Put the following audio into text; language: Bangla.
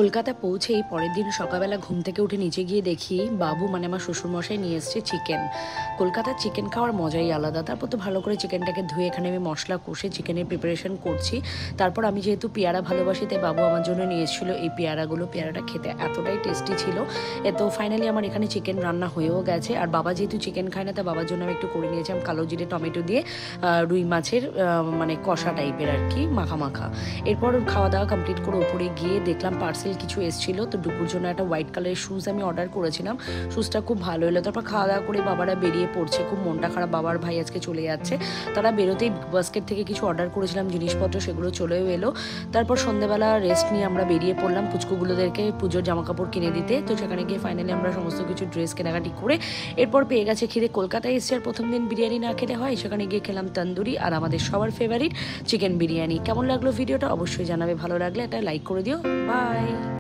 কলকাতা পৌঁছেই পরের দিন সকালবেলা ঘুম থেকে উঠে নিচে গিয়ে দেখি বাবু মানে আমার শ্বশুরমশাই নিয়ে এসছে চিকেন। কলকাতার চিকেন খাওয়ার মজাই আলাদা। তারপর তো ভালো করে চিকেনটাকে ধুয়ে এখানে আমি মশলা কষে চিকেনের প্রিপারেশন করছি। তারপর আমি যেহেতু পেয়ারা ভালোবাসি তাই বাবু আমার জন্য নিয়ে এসেছিলো এই পেয়ারাগুলো। পেয়ারাটা খেতে এতটাই টেস্টি ছিল। তো ফাইনালি আমার এখানে চিকেন রান্না হয়েও গেছে। আর বাবা যেহেতু চিকেন খায় না তাই বাবার জন্য আমি একটু করে নিয়েছিলাম কালো জিরে টমেটো দিয়ে রুই মাছের মানে কষা টাইপের আর কি, মাখা মাখা। এরপর খাওয়া দাওয়া কমপ্লিট করে উপরে গিয়ে দেখলাম পার্সেল কিছু এসেছিলো, তো ডুকুর জন্য একটা হোয়াইট কালারের শুজ আমি অর্ডার করেছিলাম। শুজটা খুব ভালো এলো। তারপর খাওয়া দাওয়া করে বাবারা বেরিয়ে পড়ছে, খুব মনটা খারাপ, বাবার ভাই আজকে চলে যাচ্ছে। তারা বেরোতেই বাস্কেট থেকে কিছু অর্ডার করেছিলাম জিনিসপত্র, সেগুলো চলেও এলো। তারপর সন্ধ্যেবেলা রেস্ট নিয়ে আমরা বেরিয়ে পড়লাম পুচকুগুলোদেরকে পুজোর জামা কাপড় কিনে দিতে। তো সেখানে গিয়ে ফাইনালি আমরা সমস্ত কিছু ড্রেস কেনাকাটি করে এরপর পেয়ে গেছে খিদে। কলকাতায় এসছে আর প্রথম দিন বিরিয়ানি না খেতে হয়, সেখানে গিয়ে খেলাম তন্দুরি আর আমাদের সবার ফেভারিট চিকেন বিরিয়ানি। কেমন লাগলো ভিডিওটা অবশ্যই জানাবে, ভালো লাগলে একটা লাইক করে দিও। বাই।